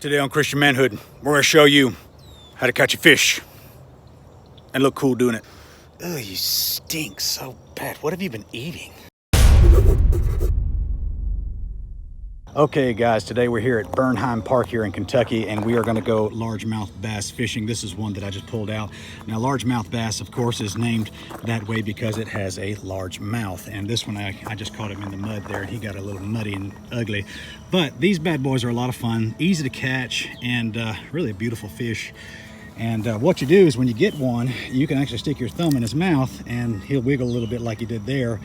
Today on Christian Manhood, we're going to show you how to catch a fish and look cool doing it. Ugh, you stink so bad. What have you been eating? Okay guys, today we're here at Bernheim Park here in Kentucky, and we are going to go largemouth bass fishing. This is one that I just pulled out. Now largemouth bass, of course, is named that way because it has a large mouth, and this one I just caught him in the mud there, and he got a little muddy and ugly. But these bad boys are a lot of fun, easy to catch, and really a beautiful fish. And what you do is when you get one, you can actually stick your thumb in his mouth and he'll wiggle a little bit like he did there,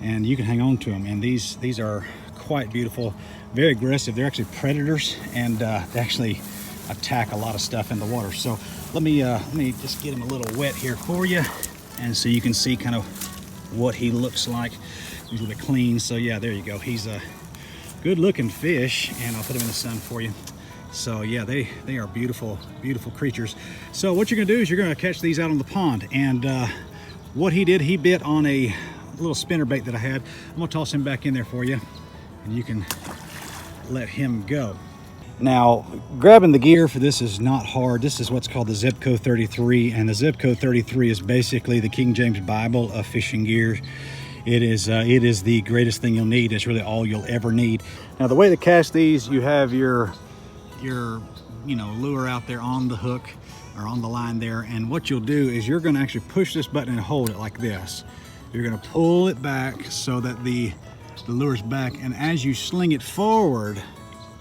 and you can hang on to him. And these are quite beautiful, very aggressive. They're actually predators, and they actually attack a lot of stuff in the water. So let me just get him a little wet here for you, and so you can see kind of what he looks like. He's a little bit clean. So yeah, there you go. He's a good looking fish, and I'll put him in the sun for you. So yeah, they are beautiful, beautiful creatures. So what you're gonna do is you're gonna catch these out on the pond, and what he did, he bit on a little spinner bait that I had. I'm gonna toss him back in there for you, and you can let him go. Now, grabbing the gear for this is not hard. This is what's called the Zebco 33, and the Zebco 33 is basically the King James Bible of fishing gear. It is the greatest thing you'll need. It's really all you'll ever need. Now, the way to cast these, you have your lure out there on the hook or on the line there, and what you'll do is you're going to actually push this button and hold it like this. You're going to pull it back so that the lure's back, and as you sling it forward,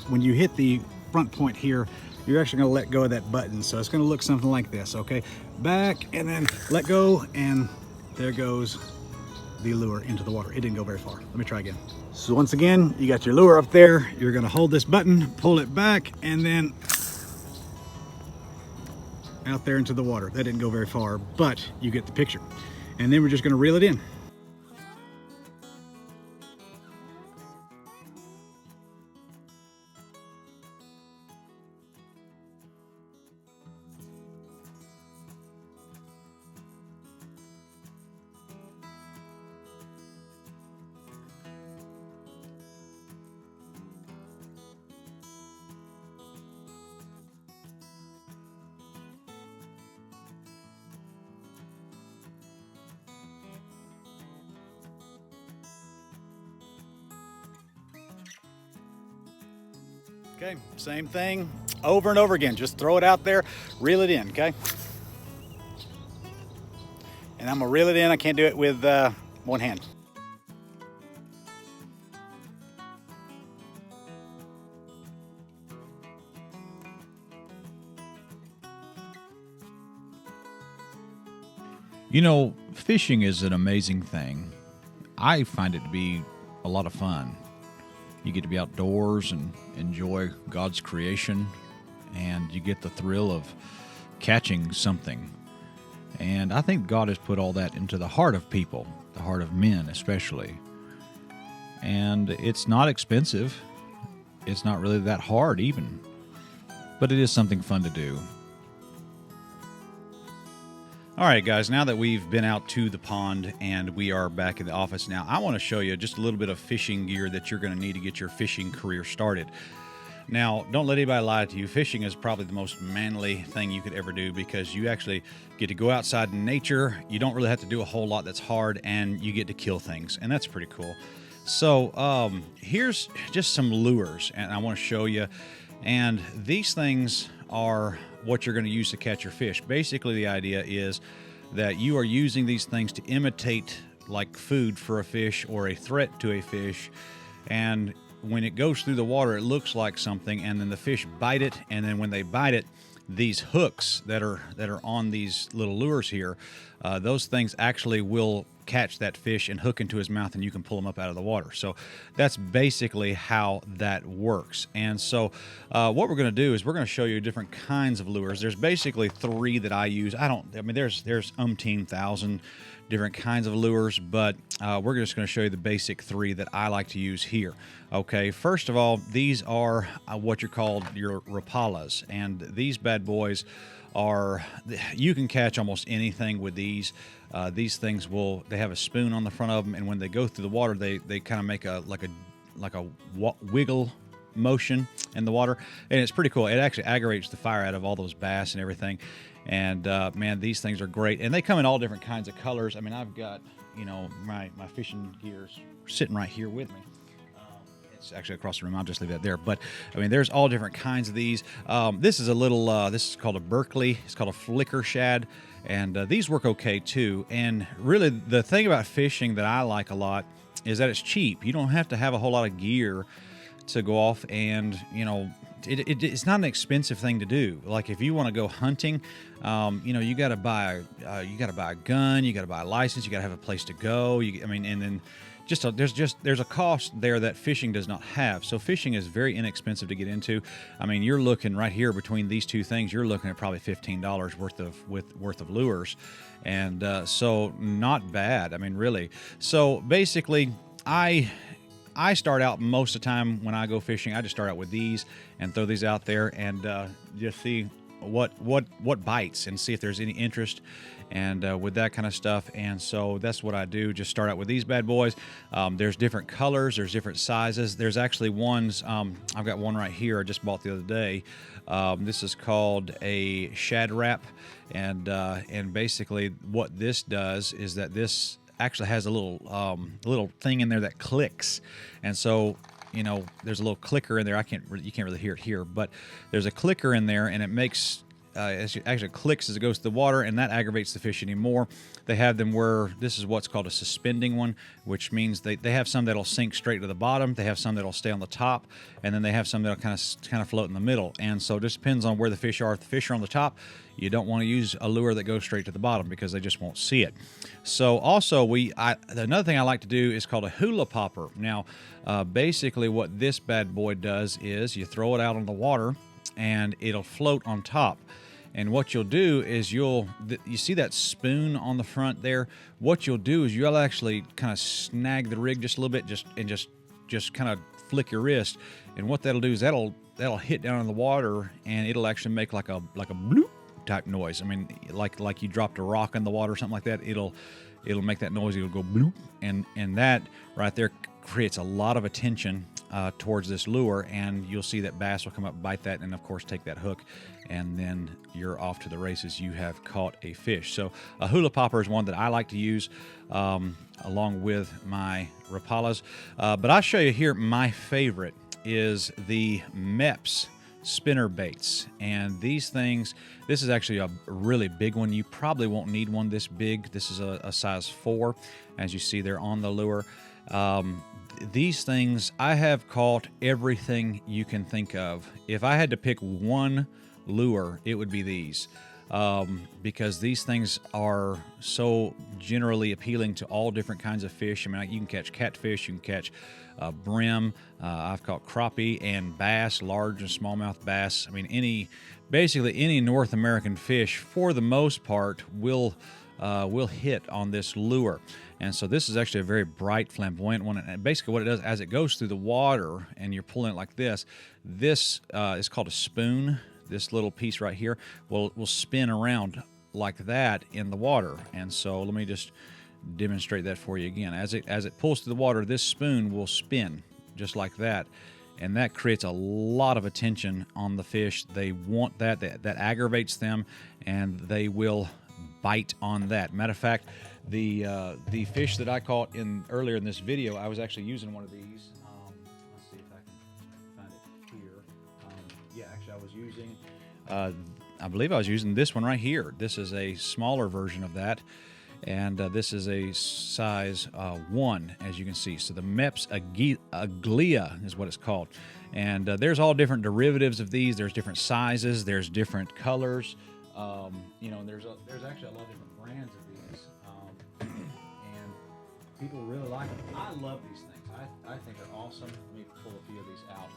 when you hit the front point here, you're actually going to let go of that button. So it's going to look something like this. Okay, back and then let go, and there goes the lure into the water. It didn't go very far. Let me try again. So once again, you got your lure up there. You're going to hold this button, pull it back, and then out there into the water. That didn't go very far, but you get the picture. And then we're just going to reel it in. Okay, same thing over and over again. Just throw it out there, reel it in, okay? And I'm gonna reel it in. I can't do it with one hand. You know, fishing is an amazing thing. I find it to be a lot of fun. You get to be outdoors and enjoy God's creation, and you get the thrill of catching something. And I think God has put all that into the heart of people, the heart of men especially. And it's not expensive. It's not really that hard even. But it is something fun to do. All right, guys, now that we've been out to the pond and we are back in the office now, I want to show you just a little bit of fishing gear that you're going to need to get your fishing career started. Now, don't let anybody lie to you. Fishing is probably the most manly thing you could ever do because you actually get to go outside in nature. You don't really have to do a whole lot that's hard, and you get to kill things, and that's pretty cool. So here's just some lures, and I want to show you. And these things are what you're going to use to catch your fish. Basically, the idea is that you are using these things to imitate like food for a fish or a threat to a fish. And when it goes through the water, it looks like something, and then the fish bite it. And then when they bite it, these hooks that are on these little lures here, those things actually will catch that fish and hook into his mouth, and you can pull him up out of the water. So that's basically how that works. And so what we're going to do is we're going to show you different kinds of lures. There's basically three that I use. There's umpteen thousand different kinds of lures, but we're just going to show you the basic three that I like to use here. Okay, first of all, these are what you're called your Rapalas, and these bad boys are, you can catch almost anything with these. These things they have a spoon on the front of them, and when they go through the water, they kind of make a wiggle motion in the water, and it's pretty cool. It actually aggravates the fire out of all those bass and everything. And man, these things are great, and they come in all different kinds of colors. I mean, I've got, you know, my fishing gears sitting right here with me. It's actually across the room. I'll just leave that there. But I mean, there's all different kinds of these. This is a little. This is called a Berkeley. It's called a flicker shad, and these work okay too. And really, the thing about fishing that I like a lot is that it's cheap. You don't have to have a whole lot of gear to go off, and you know, it's not an expensive thing to do. Like if you want to go hunting, you know, you got to buy a gun, you got to buy a license, you got to have a place to go. I mean, and then there's a cost there that fishing does not have. So fishing is very inexpensive to get into. I mean, you're looking right here between these two things, you're looking at probably $15 worth of lures, and so not bad. I mean, really. So basically, I start out most of the time when I go fishing, I just start out with these and throw these out there and just see what bites and see if there's any interest and with that kind of stuff. And so that's what I do. Just start out with these bad boys. There's different colors. There's different sizes. There's actually ones. I've got one right here I just bought the other day. This is called a shad wrap, and basically what this does is that this actually has a little thing in there that clicks, and so you know there's a little clicker in there. You can't really hear it here, but there's a clicker in there, and it makes actually clicks as it goes to the water, and that aggravates the fish anymore. They have them where this is what's called a suspending one, which means they have some that'll sink straight to the bottom. They have some that'll stay on the top, and then they have some that'll kind of float in the middle. And so it just depends on where the fish are. If the fish are on the top, you don't want to use a lure that goes straight to the bottom because they just won't see it. So also another thing I like to do is called a hula popper. Now, basically what this bad boy does is you throw it out on the water and it'll float on top. And what you'll do is you see that spoon on the front there. What you'll do is you'll actually kind of snag the rig just a little bit, just kind of flick your wrist. And what that'll do is that'll hit down in the water, and it'll actually make like a bloop type noise. I mean, like you dropped a rock in the water or something like that. It'll make that noise. It'll go bloop, and that right there creates a lot of attention towards this lure, and you'll see that bass will come up, bite that, and of course take that hook, and then you're off to the races. You have caught a fish. So a hula popper is one that I like to use along with my Rapalas. But I'll show you here, my favorite is the Mepps spinner baits. And these things, this is actually a really big one. You probably won't need one this big. This is a size 4, as you see there on the lure. These things, I have caught everything you can think of. If I had to pick one lure, it would be these, because these things are so generally appealing to all different kinds of fish. I mean, you can catch catfish, you can catch brim. I've caught crappie and bass, large and smallmouth bass. I mean, basically any North American fish, for the most part, will hit on this lure. And so this is actually a very bright, flamboyant one. And basically what it does, as it goes through the water and you're pulling it like this is called a spoon. This little piece right here will spin around like that in the water. And so let me just demonstrate that for you again. As it pulls through the water, this spoon will spin just like that. And that creates a lot of attention on the fish. They want that aggravates them, and they will bite on that. Matter of fact, the fish that I caught earlier in this video, I was actually using one of these. Let's see if I can find it here. Yeah, actually, I was using. I believe I was using this one right here. This is a smaller version of that, and this is a size 1, as you can see. So the Mepps Aglia is what it's called, and there's all different derivatives of these. There's different sizes. There's different colors. There's actually a lot of different brands of these, and people really like them. I love these things. I think they're awesome. Let me pull a few of these out,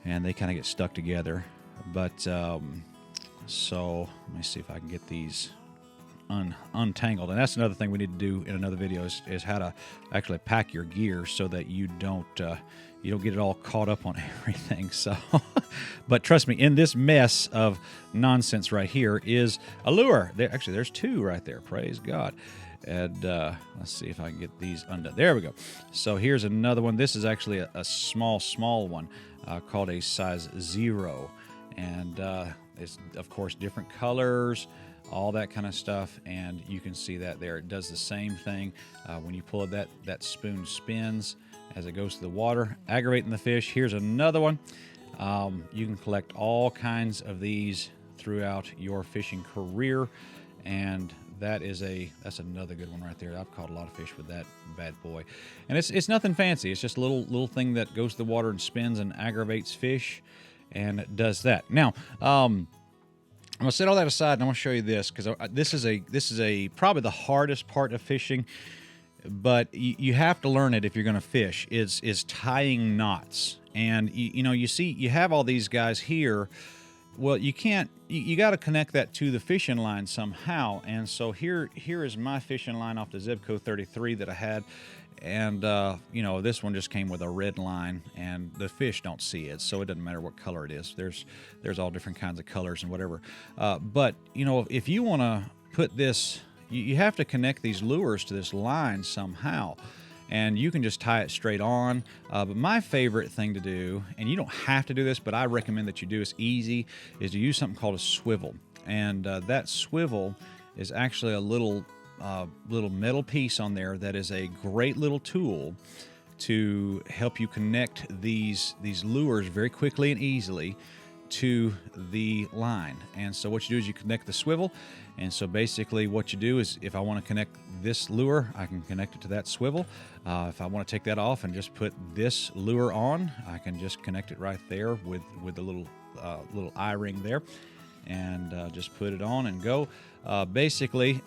and they kind of get stuck together. But so let me see if I can get these untangled. And that's another thing we need to do in another video is how to actually pack your gear so that you don't get it all caught up on everything. So, but trust me, in this mess of nonsense right here is a lure. There's 2 right there. Praise God. And let's see if I can get these undone. There we go. So here's another one. This is actually a small one called a size 0. And it's, of course, different colors, all that kind of stuff. And you can see that there. It does the same thing. When you pull it, that spoon spins as it goes to the water, aggravating the fish. Here's another one. You can collect all kinds of these throughout your fishing career. And that's another good one right there. I've caught a lot of fish with that bad boy. And it's nothing fancy. It's just a little thing that goes to the water and spins and aggravates fish, and it does that. Now, I'm gonna set all that aside and I'm gonna show you this, because this is probably the hardest part of fishing, but you have to learn it if you're gonna fish. Is tying knots. And you see you have all these guys here. Well, you can't. You got to connect that to the fishing line somehow. And so here is my fishing line off the Zebco 33 that I had, and this one just came with a red line, and the fish don't see it, so it doesn't matter what color it is. There's all different kinds of colors and whatever. But if you want to put this, you have to connect these lures to this line somehow. And you can just tie it straight on. But my favorite thing to do, and you don't have to do this, but I recommend that you do, it's easy, is to use something called a swivel. And that swivel is actually a little metal piece on there that is a great little tool to help you connect these lures very quickly and easily to the line. And so what you do is you connect the swivel. And so basically what you do is, if I want to connect this lure, I can connect it to that swivel. If I want to take that off and just put this lure on, I can just connect it right there with the little eye ring there, and just put it on and go. Basically,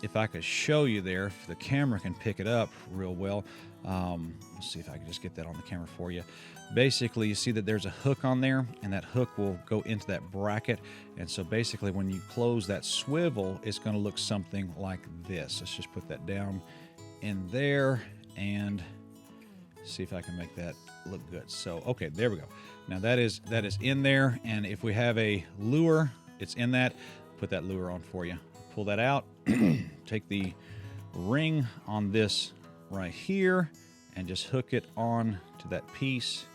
if I could show you there, if the camera can pick it up real well. Let's see if I can just get that on the camera for you. Basically, you see that there's a hook on there, and that hook will go into that bracket. And so basically when you close that swivel, it's going to look something like this. Let's just put that down in there and see if I can make that look good. So, okay, there we go. Now that is in there, and if we have a lure, it's in that. Put that lure on for you. Pull that out, take the ring on this right here and just hook it on to that piece,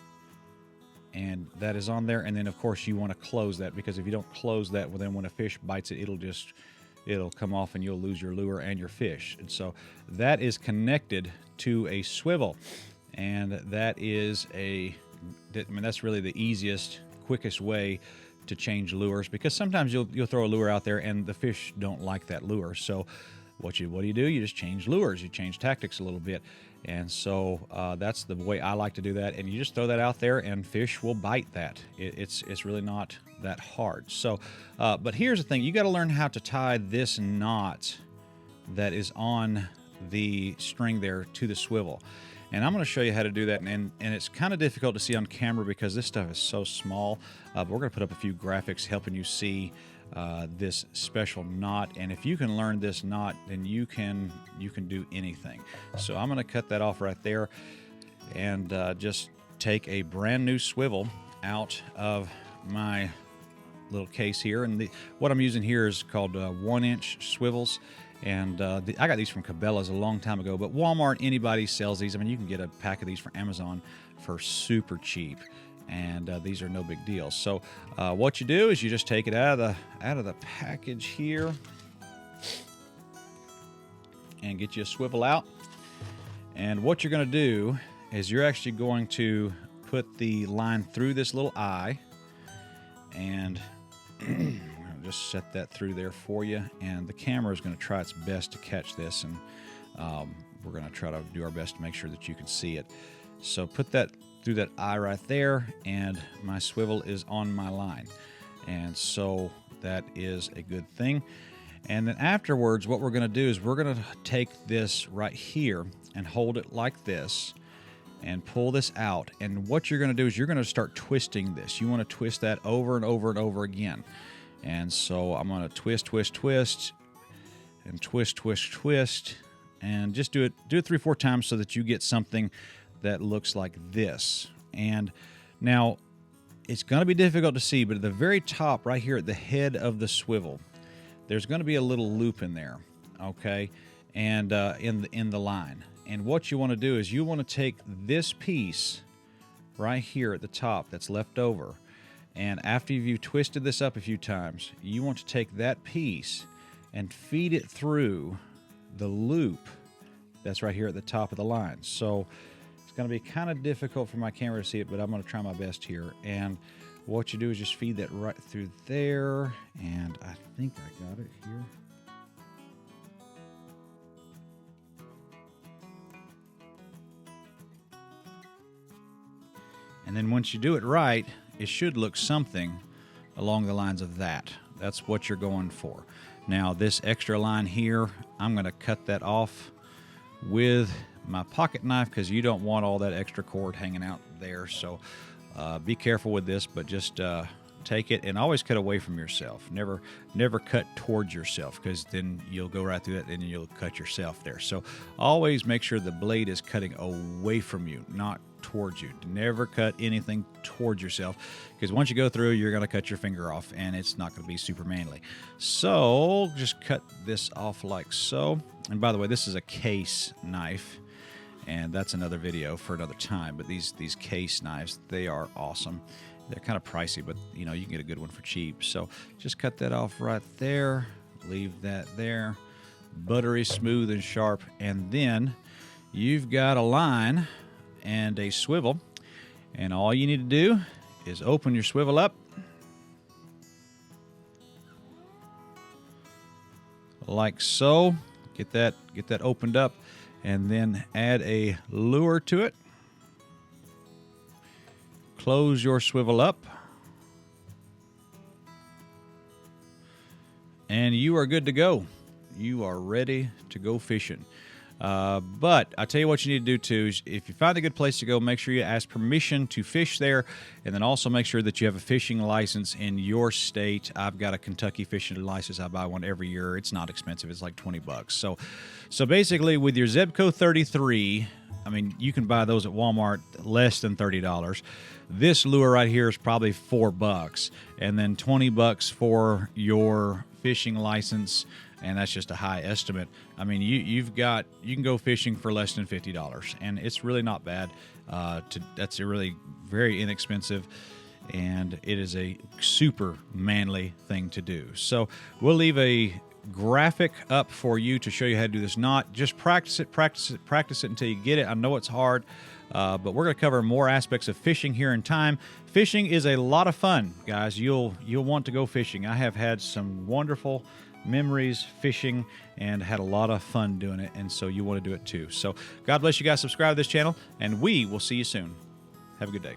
and that is on there. And then of course you want to close that, because if you don't close that, well, then when a fish bites it, it'll come off and you'll lose your lure and your fish. And so that is connected to a swivel, and that's really the easiest, quickest way to change lures, because sometimes you'll throw a lure out there and the fish don't like that lure. So what do you do? You just change lures. You change tactics a little bit. And so that's the way I like to do that. And you just throw that out there and fish will bite that. It's really not that hard. So, but here's the thing. You got to learn how to tie this knot that is on the string there to the swivel. And I'm going to show you how to do that. And it's kind of difficult to see on camera because this stuff is so small. But we're going to put up a few graphics helping you see this special knot. And if you can learn this knot, then you can do anything. So I'm going to cut that off right there and just take a brand new swivel out of my little case here. And what I'm using here is called 1-inch swivels. And I got these from Cabela's a long time ago, but Walmart, anybody sells these. I mean, you can get a pack of these from Amazon for super cheap, and these are no big deal. So what you do is you just take it out of the package here and get you a swivel out. And what you're going to do is you're actually going to put the line through this little eye, and just set that through there for you, and the camera is going to try its best to catch this, and we're going to try to do our best to make sure that you can see it. So put that through that eye right there, and my swivel is on my line, and so that is a good thing. And then afterwards, what we're going to do is we're going to take this right here and hold it like this and pull this out. And what you're going to do is you're going to start twisting this. You want to twist that over and over and over again. And so I'm going to twist, twist, twist, and twist, twist, twist, and just do it 3-4 times so that you get something that looks like this. And now it's going to be difficult to see, but at the very top right here at the head of the swivel, there's going to be a little loop in there, okay? and in the line. And what you want to do is you want to take this piece right here at the top that's left over, and after you've twisted this up a few times, you want to take that piece and feed it through the loop that's right here at the top of the line. So it's going to be kind of difficult for my camera to see it, but I'm going to try my best here. And what you do is just feed that right through there, and I think I got it here. And then once you do it right, it should look something along the lines of that. That's what you're going for. Now, this extra line here, I'm going to cut that off with my pocket knife because you don't want all that extra cord hanging out there. So be careful with this, but just take it and always cut away from yourself. Never cut towards yourself, because then you'll go right through that and you'll cut yourself there. So always make sure the blade is cutting away from you, not towards you. Never cut anything towards yourself, because once you go through, you're going to cut your finger off and it's not going to be super manly. So just cut this off like so. And by the way, this is a case knife, and that's another video for another time. But these case knives, they are awesome. They're kind of pricey, but you know, you can get a good one for cheap. So just cut that off right there. Leave that there. Buttery smooth and sharp. And then you've got a line and a swivel, and all you need to do is open your swivel up like so. Get that opened up, and then add a lure to it. Close your swivel up, and you are good to go. You are ready to go fishing. But I tell you what you need to do too is, if you find a good place to go, make sure you ask permission to fish there, and then also make sure that you have a fishing license in your state. I've got a Kentucky fishing license. I buy one every year. It's not expensive. It's like $20. So basically, with your Zebco 33, I mean, you can buy those at Walmart less than $30. This lure right here is probably $4, and then $20 for your fishing license. And that's just a high estimate. I mean, you can go fishing for less than $50, and it's really not bad. That's a really very inexpensive, and it is a super manly thing to do. So we'll leave a graphic up for you to show you how to do this knot. Just practice it until you get it. I know it's hard, but we're going to cover more aspects of fishing here in time. Fishing is a lot of fun, guys. You'll want to go fishing. I have had some wonderful memories fishing and had a lot of fun doing it, and so you want to do it too. So God bless you guys. Subscribe to this channel, and we will see you soon. Have a good day.